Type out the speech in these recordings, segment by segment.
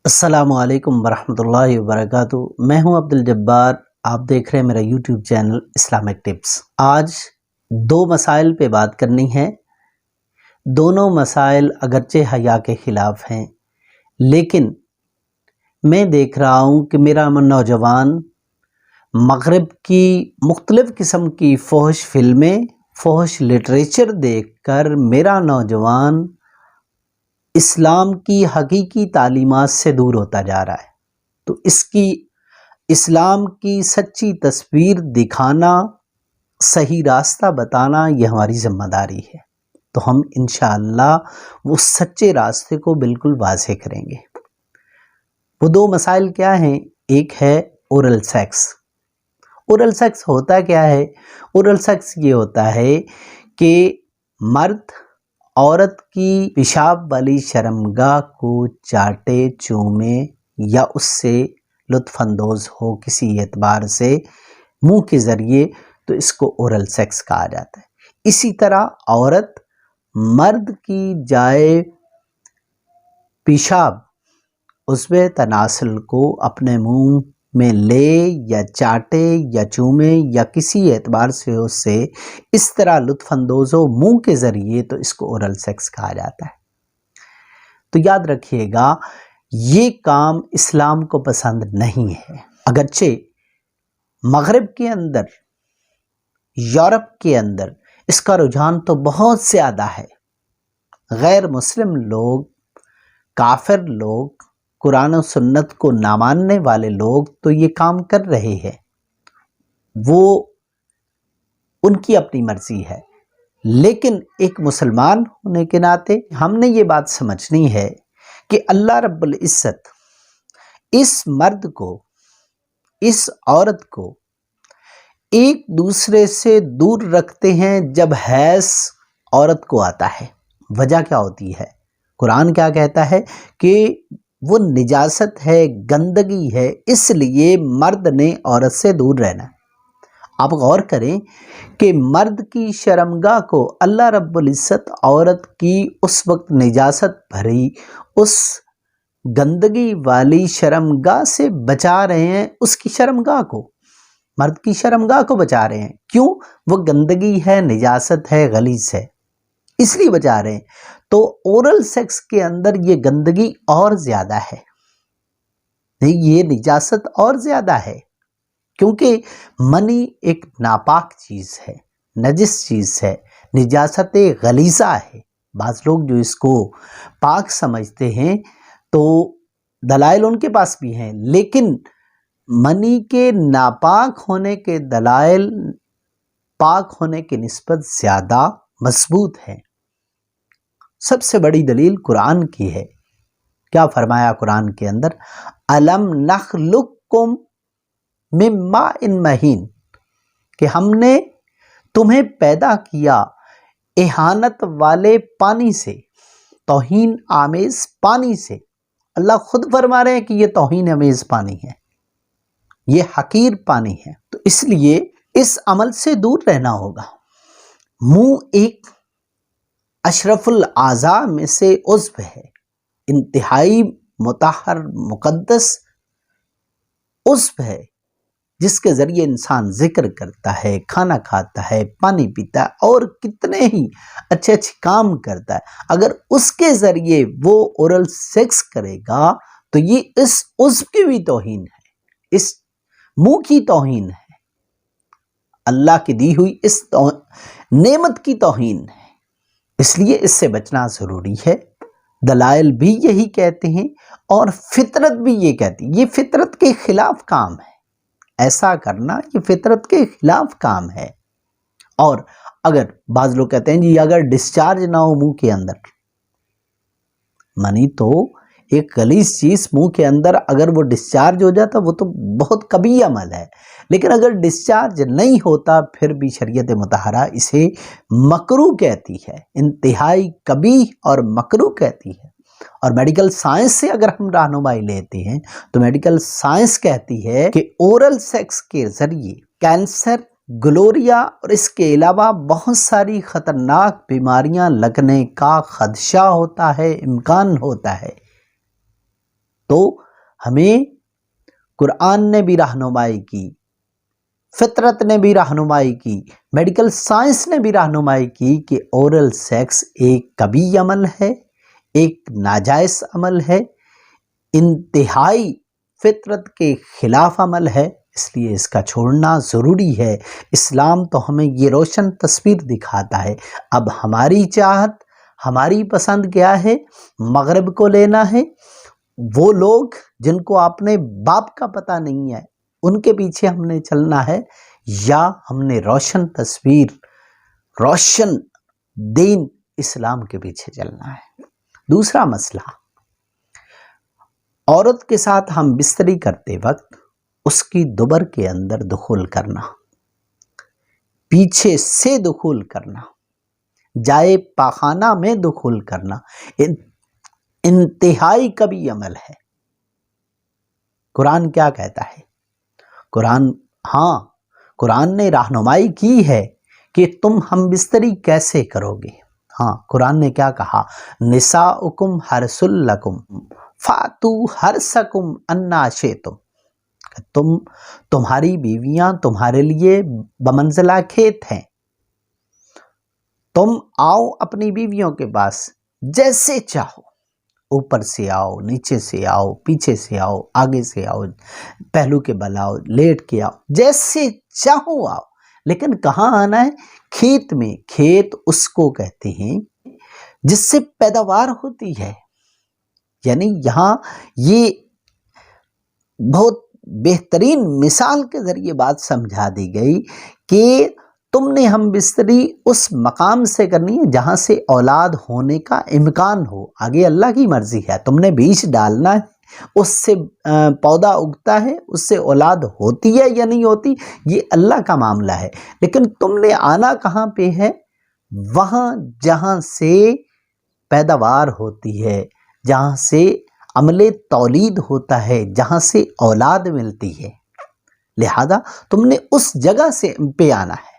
السلام علیکم ورحمۃ اللہ وبرکاتہ۔ میں ہوں عبدالجبار، آپ دیکھ رہے ہیں میرا یوٹیوب چینل اسلامک ٹپس۔ آج دو مسائل پہ بات کرنی ہے۔ دونوں مسائل اگرچہ حیا کے خلاف ہیں، لیکن میں دیکھ رہا ہوں کہ میرا نوجوان مغرب کی مختلف قسم کی فحش فلمیں، فحش لٹریچر دیکھ کر میرا نوجوان اسلام کی حقیقی تعلیمات سے دور ہوتا جا رہا ہے۔ تو اس کی اسلام کی سچی تصویر دکھانا، صحیح راستہ بتانا، یہ ہماری ذمہ داری ہے۔ تو ہم انشاءاللہ وہ سچے راستے کو بالکل واضح کریں گے۔ وہ دو مسائل کیا ہیں؟ ایک ہے اورل سیکس۔ اورل سیکس ہوتا کیا ہے؟ اورل سیکس یہ ہوتا ہے کہ مرد عورت کی پیشاب والی شرمگاہ کو چاٹے، چومے یا اس سے لطف اندوز ہو کسی اعتبار سے منہ کے ذریعے، تو اس کو اورل سیکس کہا جاتا ہے۔ اسی طرح عورت مرد کی جائے پیشاب، عضو تناسل کو اپنے منہ میں لے یا چاٹے یا چومے یا کسی اعتبار سے اس سے اس طرح لطف اندوز ہو منہ کے ذریعے، تو اس کو اورل سیکس کہا جاتا ہے۔ تو یاد رکھیے گا، یہ کام اسلام کو پسند نہیں ہے۔ اگرچہ مغرب کے اندر، یورپ کے اندر اس کا رجحان تو بہت زیادہ ہے۔ غیر مسلم لوگ، کافر لوگ، قرآن و سنت کو نہ ماننے والے لوگ تو یہ کام کر رہے ہیں، وہ ان کی اپنی مرضی ہے۔ لیکن ایک مسلمان ہونے کے ناطے ہم نے یہ بات سمجھنی ہے کہ اللہ رب العزت اس مرد کو، اس عورت کو ایک دوسرے سے دور رکھتے ہیں جب حیض عورت کو آتا ہے۔ وجہ کیا ہوتی ہے؟ قرآن کیا کہتا ہے کہ وہ نجاست ہے، گندگی ہے، اس لیے مرد نے عورت سے دور رہنا ہے۔ آپ غور کریں کہ مرد کی شرمگاہ کو اللہ رب العزت عورت کی اس وقت نجاست بھری، اس گندگی والی شرمگاہ سے بچا رہے ہیں۔ اس کی شرمگاہ کو، مرد کی شرمگاہ کو بچا رہے ہیں۔ کیوں؟ وہ گندگی ہے، نجاست ہے، غلیظ ہے، اس لیے بچا رہے ہیں۔ تو اورل سیکس کے اندر یہ گندگی اور زیادہ ہے، یہ نجاست اور زیادہ ہے، کیونکہ منی ایک ناپاک چیز ہے، نجس چیز ہے، نجاست غلیظہ ہے۔ بعض لوگ جو اس کو پاک سمجھتے ہیں تو دلائل ان کے پاس بھی ہیں، لیکن منی کے ناپاک ہونے کے دلائل پاک ہونے کی نسبت زیادہ مضبوط ہیں۔ سب سے بڑی دلیل قرآن کی ہے۔ کیا فرمایا قرآن کے اندر؟ الم نخلقکم من ماء مہین، کہ ہم نے تمہیں پیدا کیا اہانت والے پانی سے، توہین آمیز پانی سے۔ اللہ خود فرما رہے ہیں کہ یہ توہین آمیز پانی ہے، یہ حقیر پانی ہے۔ تو اس لیے اس عمل سے دور رہنا ہوگا۔ منہ ایک اشرف الاعضاء میں سے عضو ہے، انتہائی مطہر مقدس عضو ہے، جس کے ذریعے انسان ذکر کرتا ہے، کھانا کھاتا ہے، پانی پیتا ہے اور کتنے ہی اچھے کام کرتا ہے۔ اگر اس کے ذریعے وہ اورل سیکس کرے گا تو یہ اس عضو کی بھی توہین ہے، اس منہ کی توہین ہے، اللہ کی دی ہوئی اس نعمت کی توہین ہے۔ اس لیے اس سے بچنا ضروری ہے۔ دلائل بھی یہی کہتے ہیں اور فطرت بھی یہ کہتی ہے۔ یہ فطرت کے خلاف کام ہے، ایسا کرنا یہ فطرت کے خلاف کام ہے۔ اور اگر بعض لوگ کہتے ہیں جی اگر ڈسچارج نہ ہو منہ کے اندر، منی تو ایک غلیظ چیز منہ کے اندر اگر وہ ڈسچارج ہو جاتا وہ تو بہت کبھی عمل ہے، لیکن اگر ڈسچارج نہیں ہوتا پھر بھی شریعت مطہرہ اسے مکروہ کہتی ہے، انتہائی قبیح اور مکروہ کہتی ہے۔ اور میڈیکل سائنس سے اگر ہم رہنمائی لیتے ہیں تو میڈیکل سائنس کہتی ہے کہ اورل سیکس کے ذریعے کینسر، گلوریا اور اس کے علاوہ بہت ساری خطرناک بیماریاں لگنے کا خدشہ ہوتا ہے، امکان ہوتا ہے۔ تو ہمیں قرآن نے بھی رہنمائی کی، فطرت نے بھی رہنمائی کی، میڈیکل سائنس نے بھی رہنمائی کی کہ اورل سیکس ایک کبیح عمل ہے، ایک ناجائز عمل ہے، انتہائی فطرت کے خلاف عمل ہے، اس لیے اس کا چھوڑنا ضروری ہے۔ اسلام تو ہمیں یہ روشن تصویر دکھاتا ہے۔ اب ہماری چاہت، ہماری پسند کیا ہے؟ مغرب کو لینا ہے۔ وہ لوگ جن کو اپنے باپ کا پتہ نہیں ہے ان کے پیچھے ہم نے چلنا ہے، یا ہم نے روشن تصویر، روشن دین اسلام کے پیچھے چلنا ہے؟ دوسرا مسئلہ، عورت کے ساتھ ہم بستری کرتے وقت اس کی دبر کے اندر دخول کرنا، پیچھے سے دخول کرنا، جائے پاخانہ میں دخول کرنا انتہائی کبیح عمل ہے۔ قرآن کیا کہتا ہے؟ قرآن نے رہنمائی کی ہے کہ تم ہم بستری کیسے کرو گے۔ قرآن نے کیا کہا؟ نساؤکم حرث لکم فاتوا حرثکم انا شئتم، تمہاری بیویاں تمہارے لیے بمنزلہ کھیت ہیں، تم آؤ اپنی بیویوں کے پاس جیسے چاہو، اوپر سے آؤ، نیچے سے آؤ، پیچھے سے آؤ، آگے سے آؤ، پہلو کے بل آؤ، لیٹ کے آؤ، جیسے چاہو آؤ، لیکن کہاں آنا ہے؟ کھیت میں۔ کھیت اس کو کہتے ہیں جس سے پیداوار ہوتی ہے، یعنی یہاں یہ بہت بہترین مثال کے ذریعے بات سمجھا دی گئی کہ تم نے ہم بستری اس مقام سے کرنی ہے جہاں سے اولاد ہونے کا امکان ہو۔ آگے اللہ کی مرضی ہے، تم نے بیج ڈالنا ہے، اس سے پودا اگتا ہے، اس سے اولاد ہوتی ہے یا نہیں ہوتی، یہ اللہ کا معاملہ ہے، لیکن تم نے آنا کہاں پہ ہے؟ وہاں جہاں سے پیداوار ہوتی ہے، جہاں سے عمل تولید ہوتا ہے، جہاں سے اولاد ملتی ہے، لہذا تم نے اس جگہ سے پہ آنا ہے۔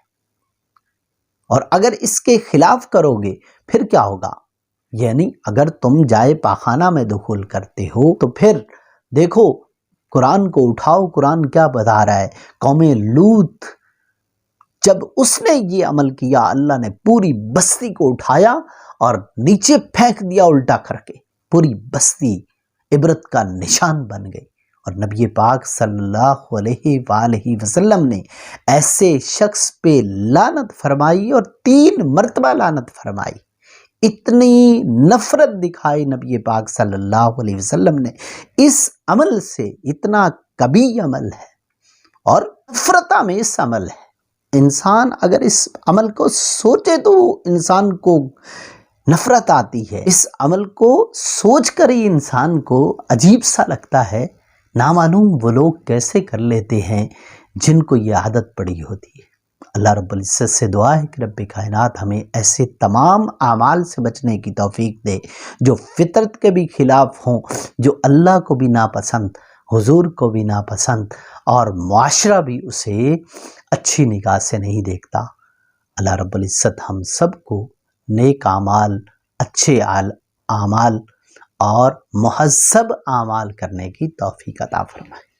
اور اگر اس کے خلاف کرو گے پھر کیا ہوگا؟ یعنی اگر تم جائے پاخانہ میں دخول کرتے ہو تو پھر دیکھو قرآن کو اٹھاؤ، قرآن کیا بتا رہا ہے؟ قوم لوط جب اس نے یہ عمل کیا، اللہ نے پوری بستی کو اٹھایا اور نیچے پھینک دیا الٹا کر کے، پوری بستی عبرت کا نشان بن گئی، اور نبی پاک صلی اللہ علیہ وآلہ وسلم نے ایسے شخص پہ لعنت فرمائی اور 3 مرتبہ لعنت فرمائی۔ اتنی نفرت دکھائی نبی پاک صلی اللہ علیہ وسلم نے اس عمل سے، اتنا کبیح عمل ہے اور نفرت آمیز عمل ہے۔ انسان اگر اس عمل کو سوچے تو انسان کو نفرت آتی ہے، اس عمل کو سوچ کر ہی انسان کو عجیب سا لگتا ہے۔ نامعلوم وہ لوگ کیسے کر لیتے ہیں جن کو یہ عادت پڑی ہوتی ہے۔ اللہ رب العزت سے دعا ہے کہ رب کائنات ہمیں ایسے تمام اعمال سے بچنے کی توفیق دے جو فطرت کے بھی خلاف ہوں، جو اللہ کو بھی ناپسند، حضور کو بھی ناپسند، اور معاشرہ بھی اسے اچھی نگاہ سے نہیں دیکھتا۔ اللہ رب العزت ہم سب کو نیک اعمال، اچھے اعمال اور مہذب اعمال کرنے کی توفیق عطا فرمائے۔